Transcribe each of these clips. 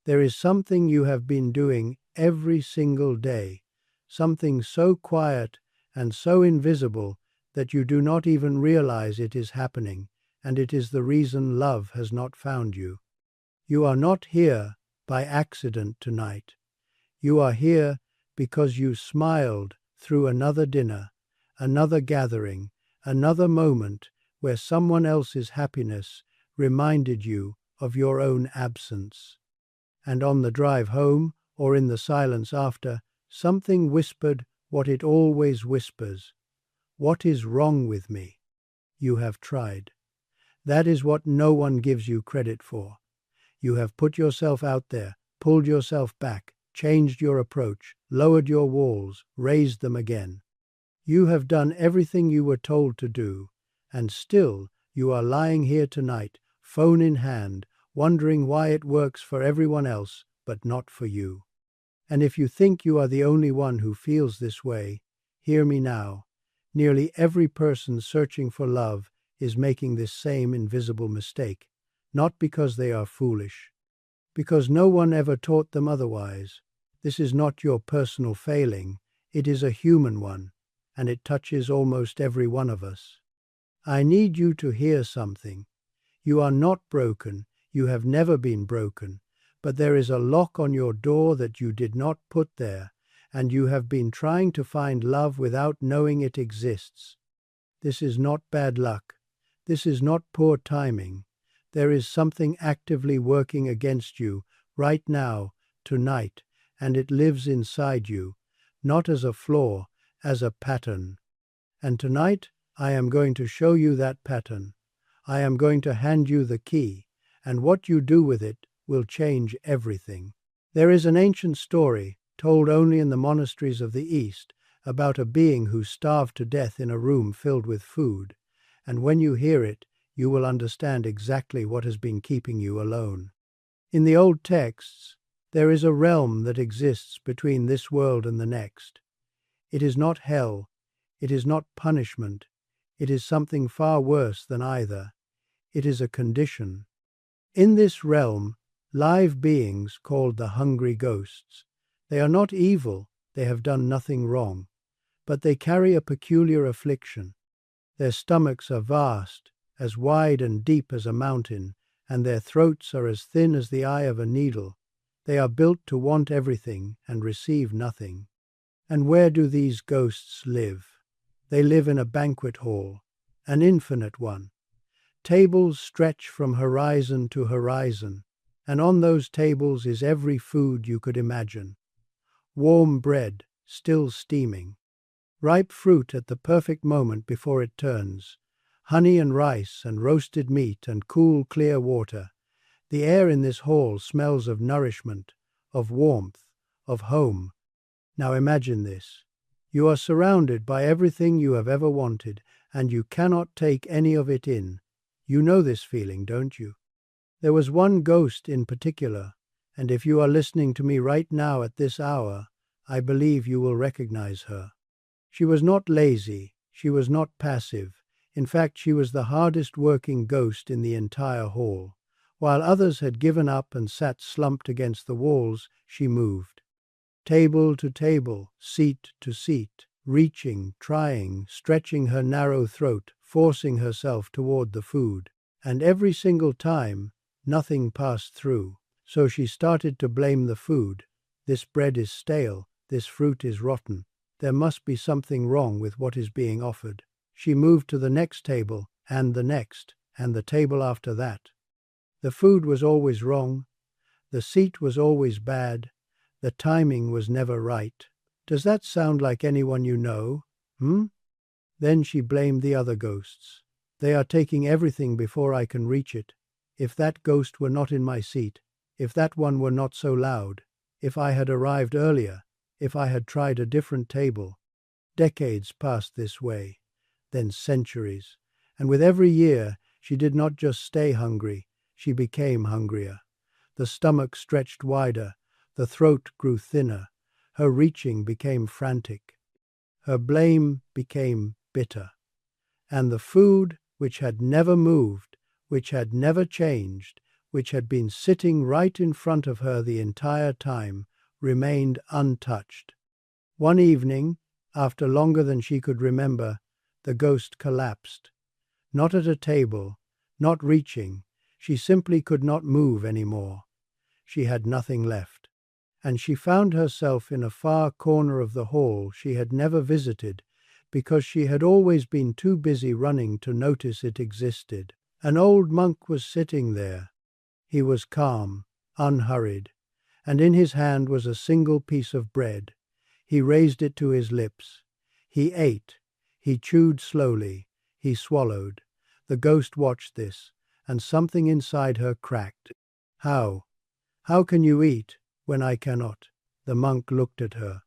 There is something you have been doing every single day, something so quiet and so invisible that you do not even realize it is happening, and it is the reason love has not found you. You are not here by accident tonight. You are here because you smiled through another dinner, another gathering, another moment where someone else's happiness reminded you of your own absence. And on the drive home, or in the silence after, something whispered what it always whispers. What is wrong with me? You have tried. That is what no one gives you credit for. You have put yourself out there, pulled yourself back, changed your approach, lowered your walls, raised them again. You have done everything you were told to do, and still you are lying here tonight, phone in hand, wondering why it works for everyone else, but not for you. And if you think you are the only one who feels this way, hear me now. Nearly every person searching for love is making this same invisible mistake, not because they are foolish, because no one ever taught them otherwise. This is not your personal failing, it is a human one, and it touches almost every one of us. I need you to hear something. You are not broken, you have never been broken, but there is a lock on your door that you did not put there, and you have been trying to find love without knowing it exists. This is not bad luck. This is not poor timing. There is something actively working against you right now, tonight, and it lives inside you, not as a flaw, as a pattern. And tonight, I am going to show you that pattern. I am going to hand you the key, and what you do with it will change everything. There is an ancient story, told only in the monasteries of the East, about a being who starved to death in a room filled with food, and when you hear it, you will understand exactly what has been keeping you alone. In the old texts, there is a realm that exists between this world and the next. It is not hell, it is not punishment, it is something far worse than either. It is a condition. In this realm, live beings called the hungry ghosts. They are not evil, they have done nothing wrong, but they carry a peculiar affliction. Their stomachs are vast, as wide and deep as a mountain, and their throats are as thin as the eye of a needle. They are built to want everything and receive nothing. And where do these ghosts live? They live in a banquet hall, an infinite one. Tables stretch from horizon to horizon, and on those tables is every food you could imagine. Warm bread, still steaming. Ripe fruit at the perfect moment before it turns. Honey and rice and roasted meat and cool, clear water. The air in this hall smells of nourishment, of warmth, of home. Now imagine this. You are surrounded by everything you have ever wanted, and you cannot take any of it in. You know this feeling, don't you? There was one ghost in particular, and if you are listening to me right now at this hour, I believe you will recognize her. She was not lazy, she was not passive. In fact, she was the hardest working ghost in the entire hall. While others had given up and sat slumped against the walls, she moved. Table to table, seat to seat, reaching, trying, stretching her narrow throat, forcing herself toward the food. And every single time, nothing passed through. So she started to blame the food. This bread is stale, this fruit is rotten. There must be something wrong with what is being offered. She moved to the next table, and the table after that. The food was always wrong. The seat was always bad. The timing was never right. Does that sound like anyone you know? Then she blamed the other ghosts. They are taking everything before I can reach it. If that ghost were not in my seat, if that one were not so loud, if I had arrived earlier, if I had tried a different table. Decades passed this way, then centuries, and with every year she did not just stay hungry, she became hungrier. The stomach stretched wider, the throat grew thinner, her reaching became frantic. Her blame became bitter. And the food, which had never moved, which had never changed, which had been sitting right in front of her the entire time, remained untouched. One evening, after longer than she could remember, the ghost collapsed. Not at a table, not reaching, she simply could not move any more. She had nothing left. And she found herself in a far corner of the hall she had never visited because she had always been too busy running to notice it existed. An old monk was sitting there. He was calm, unhurried, and in his hand was a single piece of bread. He raised it to his lips. He ate. He chewed slowly. He swallowed. The ghost watched this, and something inside her cracked. How? How can you eat when I cannot? The monk looked at her,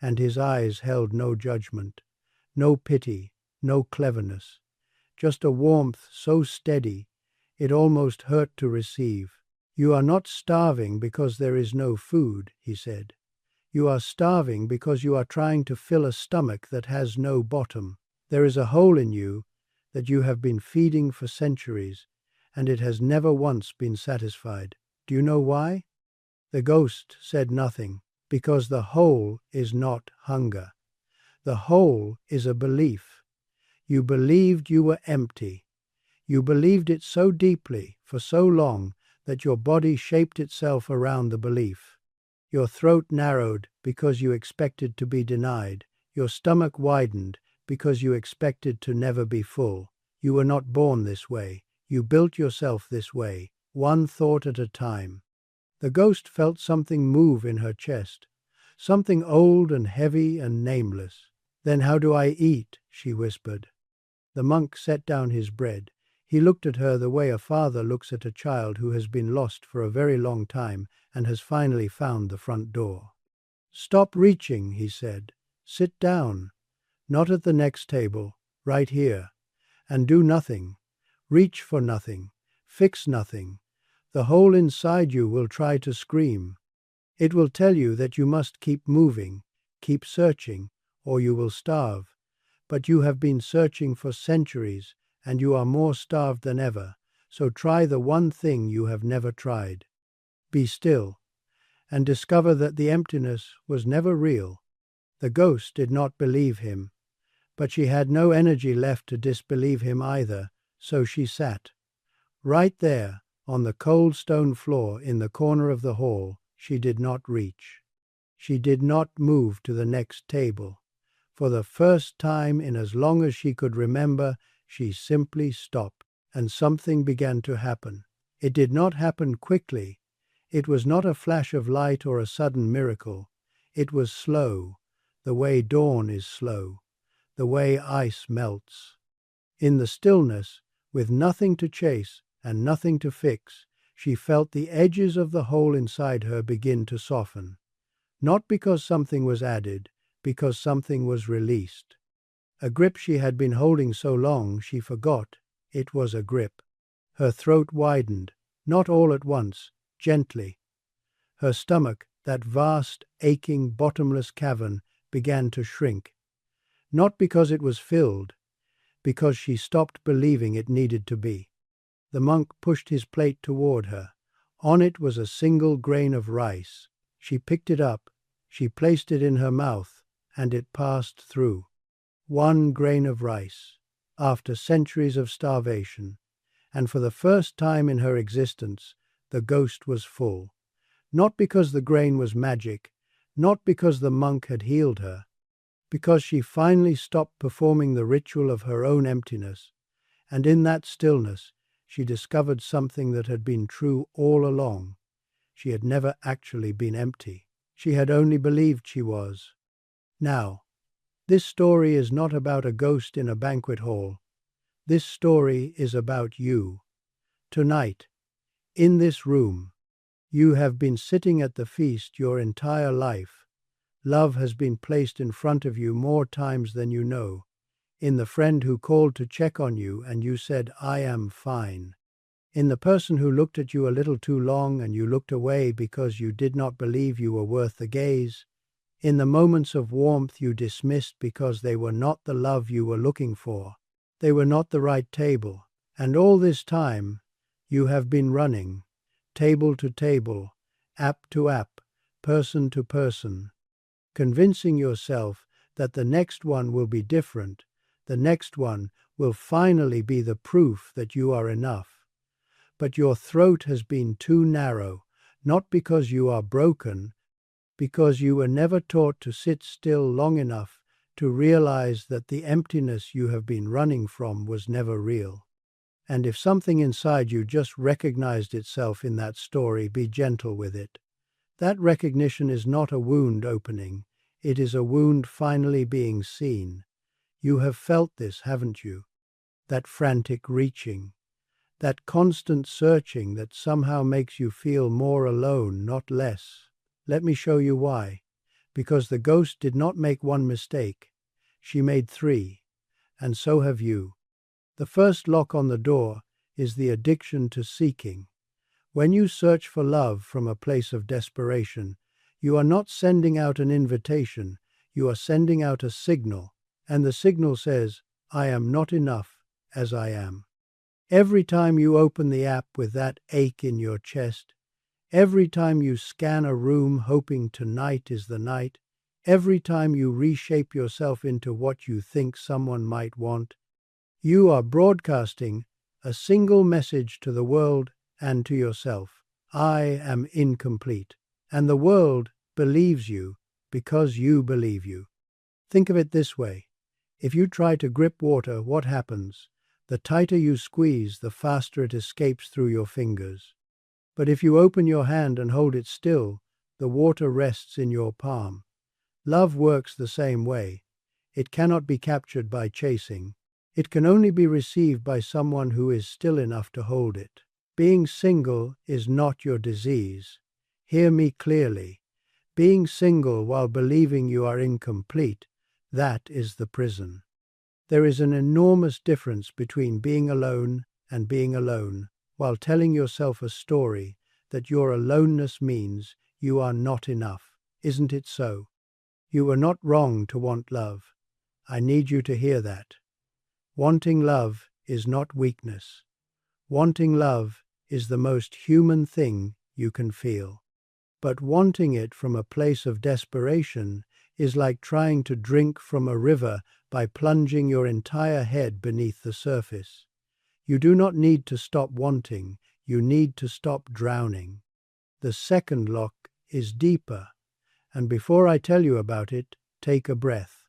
and his eyes held no judgment, no pity, no cleverness, just a warmth so steady it almost hurt to receive. You are not starving because there is no food, he said. You are starving because you are trying to fill a stomach that has no bottom. There is a hole in you that you have been feeding for centuries, and it has never once been satisfied. Do you know why? The ghost said nothing, because the hole is not hunger. The hole is a belief. You believed you were empty. You believed it so deeply, for so long, that your body shaped itself around the belief. Your throat narrowed because you expected to be denied. Your stomach widened because you expected to never be full. You were not born this way. You built yourself this way, one thought at a time. The ghost felt something move in her chest, something old and heavy and nameless. Then how do I eat? She whispered. The monk set down his bread. He looked at her the way a father looks at a child who has been lost for a very long time and has finally found the front door. Stop reaching, he said. Sit down. Not at the next table, right here. And do nothing. Reach for nothing. Fix nothing. The hole inside you will try to scream. It will tell you that you must keep moving, keep searching, or you will starve. But you have been searching for centuries, and you are more starved than ever, so try the one thing you have never tried. Be still, and discover that the emptiness was never real. The ghost did not believe him, but she had no energy left to disbelieve him either, so she sat. Right there, on the cold stone floor in the corner of the hall, she did not reach. She did not move to the next table. For the first time in as long as she could remember, she simply stopped, and something began to happen. It did not happen quickly. It was not a flash of light or a sudden miracle. It was slow, the way dawn is slow, the way ice melts. In the stillness, with nothing to chase and nothing to fix, she felt the edges of the hole inside her begin to soften. Not because something was added, because something was released. A grip she had been holding so long she forgot it was a grip. Her throat widened, not all at once, gently. Her stomach, that vast, aching, bottomless cavern, began to shrink. Not because it was filled, because she stopped believing it needed to be. The monk pushed his plate toward her. On it was a single grain of rice. She picked it up, she placed it in her mouth, and it passed through. One grain of rice, after centuries of starvation, and for the first time in her existence, the ghost was full. Not because the grain was magic, not because the monk had healed her, because she finally stopped performing the ritual of her own emptiness, and in that stillness she discovered something that had been true all along. She had never actually been empty. She had only believed she was. Now, this story is not about a ghost in a banquet hall. This story is about you. Tonight, in this room, you have been sitting at the feast your entire life. Love has been placed in front of you more times than you know. In the friend who called to check on you and you said, "I am fine." In the person who looked at you a little too long and you looked away because you did not believe you were worth the gaze. In the moments of warmth you dismissed because they were not the love you were looking for. They were not the right table. And all this time, you have been running. table to table, app to app, person to person, convincing yourself that the next one will be different, the next one will finally be the proof that you are enough. But your throat has been too narrow, not because you are broken, because you were never taught to sit still long enough to realize that the emptiness you have been running from was never real. And if something inside you just recognized itself in that story, be gentle with it. That recognition is not a wound opening, it is a wound finally being seen. You have felt this, haven't you? That frantic reaching, that constant searching that somehow makes you feel more alone, not less. Let me show you why. Because the ghost did not make one mistake. She made 3. And so have you. The first lock on the door is the addiction to seeking. When you search for love from a place of desperation, you are not sending out an invitation, you are sending out a signal. And the signal says, I am not enough as I am. Every time you open the app with that ache in your chest, every time you scan a room hoping tonight is the night, every time you reshape yourself into what you think someone might want, you are broadcasting a single message to the world and to yourself. I am incomplete. And the world believes you because you believe you. Think of it this way. If you try to grip water, what happens? The tighter you squeeze, the faster it escapes through your fingers. But if you open your hand and hold it still, the water rests in your palm. Love works the same way. It cannot be captured by chasing. It can only be received by someone who is still enough to hold it. Being single is not your disease. Hear me clearly. Being single while believing you are incomplete, that is the prison. There is an enormous difference between being alone and being alone while telling yourself a story that your aloneness means you are not enough. Isn't it so? You were not wrong to want love. I need you to hear that. Wanting love is not weakness. Wanting love is the most human thing you can feel. But wanting it from a place of desperation is like trying to drink from a river by plunging your entire head beneath the surface. You do not need to stop wanting, you need to stop drowning. The second lock is deeper, and before I tell you about it, take a breath,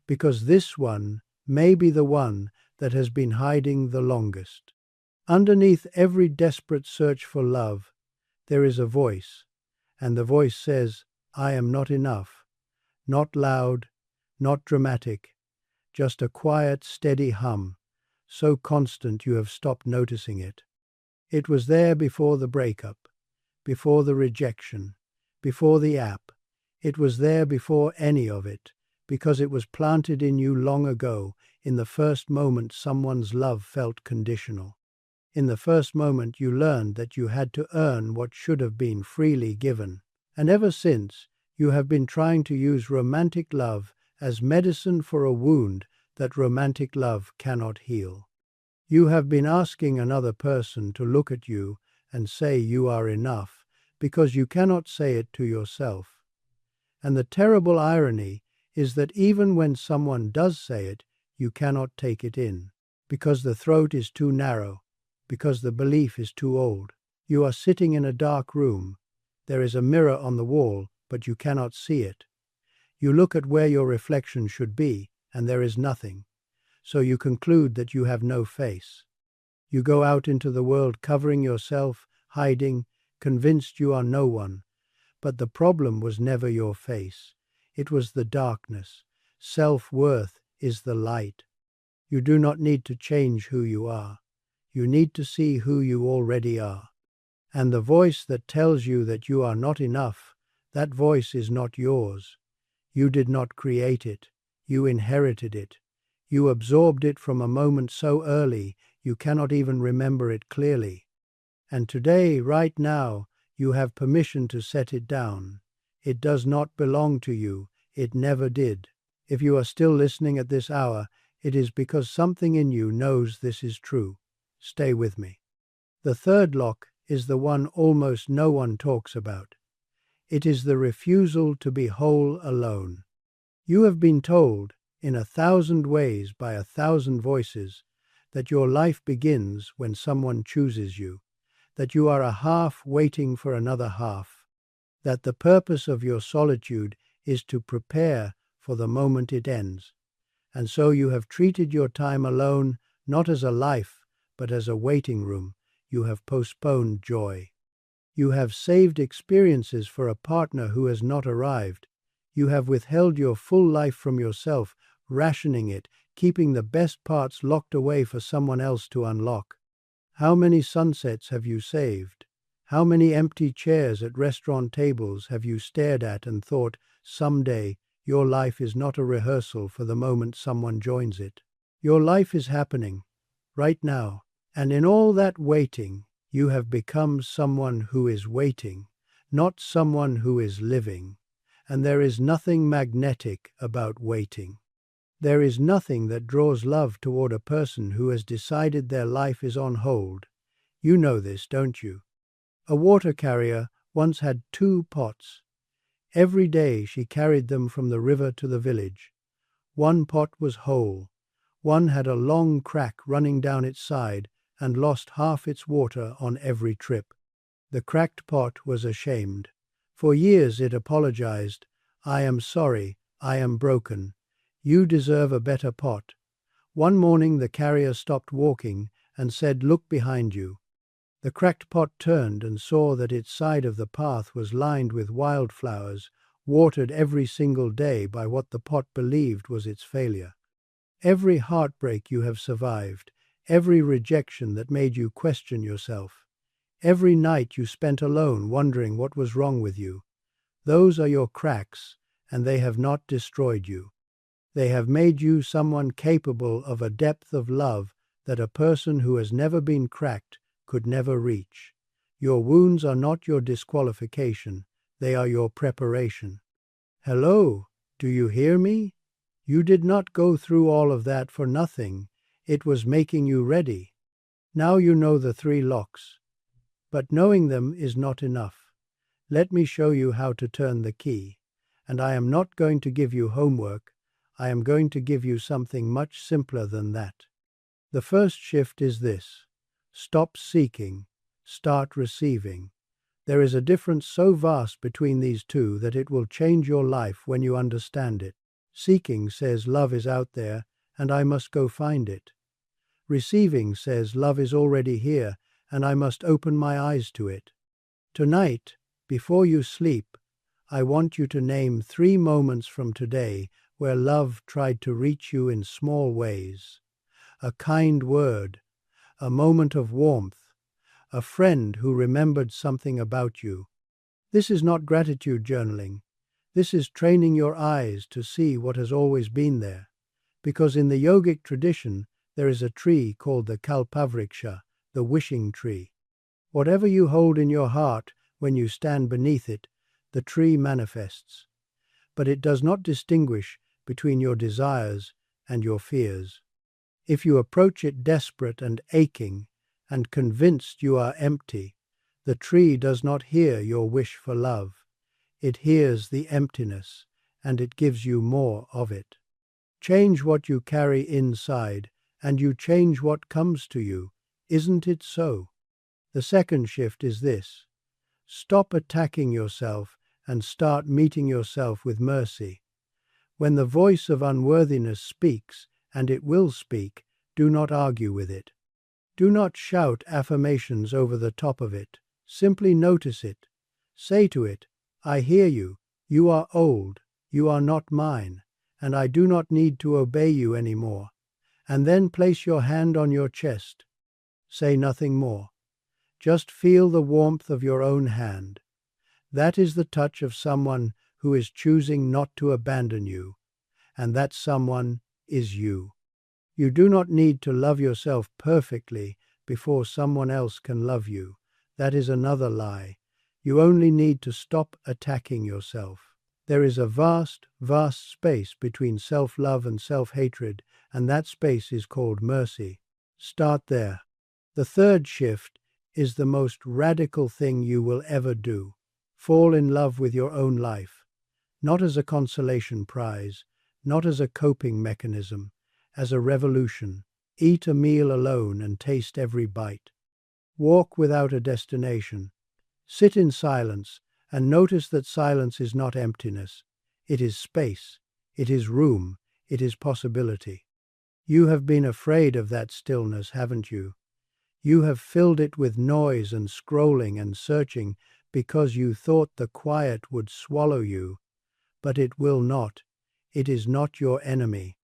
because this one may be the one that has been hiding the longest. Underneath every desperate search for love, there is a voice, and the voice says, I am not enough. Not loud, not dramatic, just a quiet, steady hum, so constant you have stopped noticing it. It was there before the breakup, before the rejection, before the app. It was there before any of it, because it was planted in you long ago, in the first moment someone's love felt conditional. In the first moment you learned that you had to earn what should have been freely given. And ever since, you have been trying to use romantic love as medicine for a wound that romantic love cannot heal. You have been asking another person to look at you and say you are enough because you cannot say it to yourself. And the terrible irony is that even when someone does say it, you cannot take it in, because the throat is too narrow, because the belief is too old. You are sitting in a dark room. There is a mirror on the wall, but you cannot see it. You look at where your reflection should be, and there is nothing. So you conclude that you have no face. You go out into the world covering yourself, hiding, convinced you are no one. But the problem was never your face. It was the darkness. Self-worth is the light. You do not need to change who you are. You need to see who you already are. And the voice that tells you that you are not enough, that voice is not yours. You did not create it. You inherited it. You absorbed it from a moment so early you cannot even remember it clearly. And today, right now, you have permission to set it down. It does not belong to you. It never did. If you are still listening at this hour, it is because something in you knows this is true. Stay with me. The third lock is the one almost no one talks about. It is the refusal to be whole alone. You have been told, in 1,000 ways by 1,000 voices, that your life begins when someone chooses you, that you are a half waiting for another half, that the purpose of your solitude is to prepare for the moment it ends. And so you have treated your time alone not as a life, but as a waiting room. You have postponed joy. You have saved experiences for a partner who has not arrived. You have withheld your full life from yourself, rationing it, keeping the best parts locked away for someone else to unlock. How many sunsets have you saved? How many empty chairs at restaurant tables have you stared at and thought, someday, your life is not a rehearsal for the moment someone joins it. Your life is happening, right now, and in all that waiting, you have become someone who is waiting, not someone who is living. And there is nothing magnetic about waiting. There is nothing that draws love toward a person who has decided their life is on hold. You know this, don't you? A water carrier once had 2 pots. Every day she carried them from the river to the village. One pot was whole. One had a long crack running down its side and lost half its water on every trip. The cracked pot was ashamed. For years it apologized. I am sorry, I am broken. You deserve a better pot. One morning the carrier stopped walking and said, look behind you. The cracked pot turned and saw that its side of the path was lined with wildflowers, watered every single day by what the pot believed was its failure. Every heartbreak you have survived, every rejection that made you question yourself, every night you spent alone wondering what was wrong with you, those are your cracks, and they have not destroyed you. They have made you someone capable of a depth of love that a person who has never been cracked could never reach. Your wounds are not your disqualification, they are your preparation. Hello, do you hear me? You did not go through all of that for nothing. It was making you ready. Now you know the 3 locks. But knowing them is not enough. Let me show you how to turn the key. And I am not going to give you homework. I am going to give you something much simpler than that. The first shift is this. Stop seeking. Start receiving. There is a difference so vast between these two that it will change your life when you understand it. Seeking says love is out there and I must go find it. Receiving says love is already here and I must open my eyes to it. Tonight, before you sleep, I want you to name 3 moments from today where love tried to reach you in small ways. A kind word, a moment of warmth, a friend who remembered something about you. This is not gratitude journaling. This is training your eyes to see what has always been there. Because in the yogic tradition, there is a tree called the kalpavriksha, the wishing tree. Whatever you hold in your heart when you stand beneath it, the tree manifests. But it does not distinguish between your desires and your fears. If you approach it desperate and aching and convinced you are empty, the tree does not hear your wish for love. It hears the emptiness, and it gives you more of it. Change what you carry inside, and you change what comes to you. Isn't it so? The second shift is this. Stop attacking yourself and start meeting yourself with mercy. When the voice of unworthiness speaks, and it will speak, do not argue with it. Do not shout affirmations over the top of it. Simply notice it. Say to it, I hear you. You are old. You are not mine. And I do not need to obey you anymore. And then place your hand on your chest. Say nothing more. Just feel the warmth of your own hand. That is the touch of someone who is choosing not to abandon you. And that someone is you. You do not need to love yourself perfectly before someone else can love you. That is another lie. You only need to stop attacking yourself. There is a vast, vast space between self-love and self-hatred, and that space is called mercy. Start there. The third shift is the most radical thing you will ever do. Fall in love with your own life, not as a consolation prize, not as a coping mechanism, as a revolution. Eat a meal alone and taste every bite. Walk without a destination. Sit in silence and notice that silence is not emptiness. It is space. It is room. It is possibility. You have been afraid of that stillness, haven't you? You have filled it with noise and scrolling and searching because you thought the quiet would swallow you. But it will not. It is not your enemy.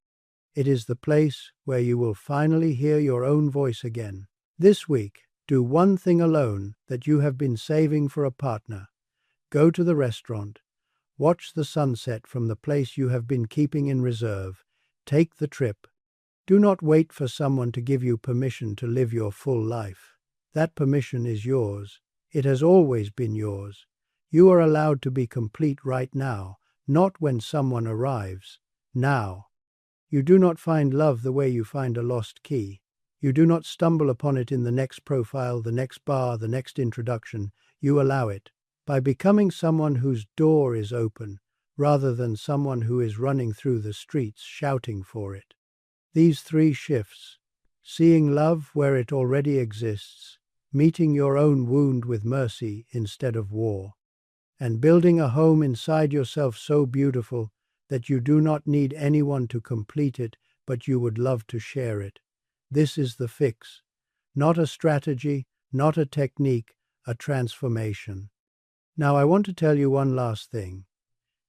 It is the place where you will finally hear your own voice again. This week, do one thing alone that you have been saving for a partner. Go to the restaurant. Watch the sunset from the place you have been keeping in reserve. Take the trip. Do not wait for someone to give you permission to live your full life. That permission is yours. It has always been yours. You are allowed to be complete right now, not when someone arrives. Now. You do not find love the way you find a lost key. You do not stumble upon it in the next profile, the next bar, the next introduction. You allow it by becoming someone whose door is open, rather than someone who is running through the streets shouting for it. These 3 shifts: seeing love where it already exists, meeting your own wound with mercy instead of war, and building a home inside yourself so beautiful that you do not need anyone to complete it, but you would love to share it. This is the fix. Not a strategy, not a technique, a transformation. Now I want to tell you one last thing,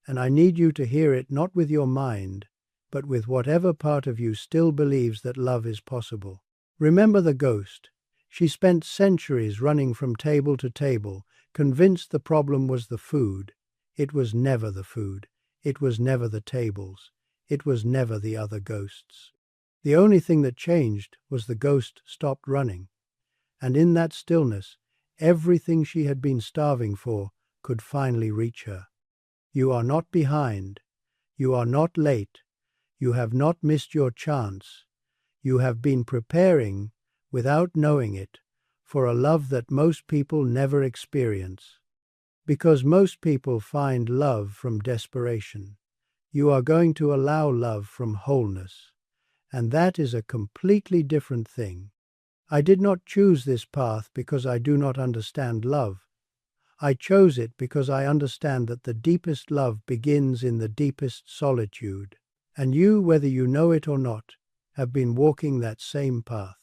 and I need you to hear it not with your mind, but with whatever part of you still believes that love is possible. Remember the ghost. She spent centuries running from table to table, convinced the problem was the food. It was never the food. It was never the tables. It was never the other ghosts. The only thing that changed was the ghost stopped running. And in that stillness, everything she had been starving for could finally reach her. You are not behind. You are not late. You have not missed your chance. You have been preparing, without knowing it, for a love that most people never experience. Because most people find love from desperation. You are going to allow love from wholeness. And that is a completely different thing. I did not choose this path because I do not understand love. I chose it because I understand that the deepest love begins in the deepest solitude. And you, whether you know it or not, have been walking that same path.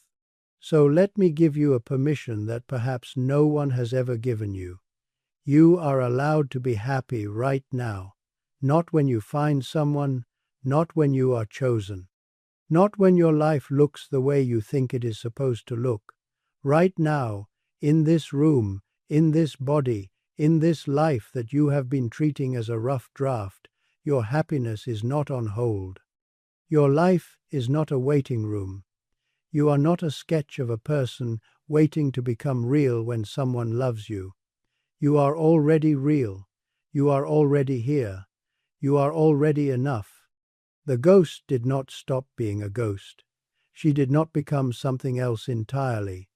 So let me give you a permission that perhaps no one has ever given you. You are allowed to be happy right now, not when you find someone, not when you are chosen, not when your life looks the way you think it is supposed to look. Right now, in this room, in this body, in this life that you have been treating as a rough draft, your happiness is not on hold. Your life is not a waiting room. You are not a sketch of a person waiting to become real when someone loves you. You are already real. You are already here. You are already enough. The ghost did not stop being a ghost. She did not become something else entirely.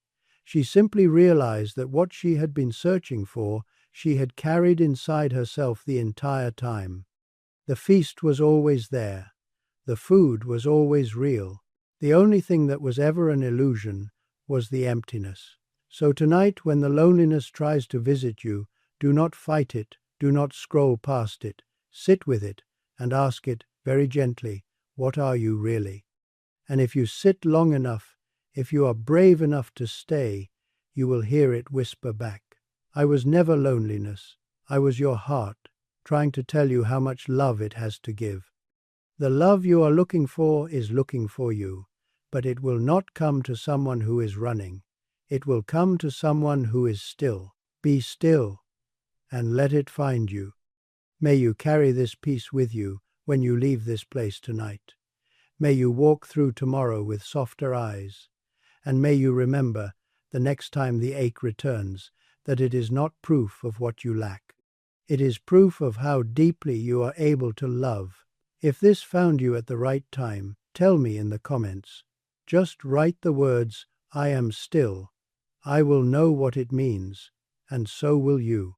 She simply realized that what she had been searching for, she had carried inside herself the entire time. The feast was always there. The food was always real. The only thing that was ever an illusion was the emptiness. So tonight, when the loneliness tries to visit you, do not fight it, do not scroll past it. Sit with it and ask it very gently, what are you really? And if you sit long enough, if you are brave enough to stay, you will hear it whisper back. I was never loneliness. I was your heart, trying to tell you how much love it has to give. The love you are looking for is looking for you, but it will not come to someone who is running. It will come to someone who is still. Be still and let it find you. May you carry this peace with you when you leave this place tonight. May you walk through tomorrow with softer eyes. And may you remember, the next time the ache returns, that it is not proof of what you lack. It is proof of how deeply you are able to love. If this found you at the right time, tell me in the comments. Just write the words, I am still, I will know what it means, and so will you.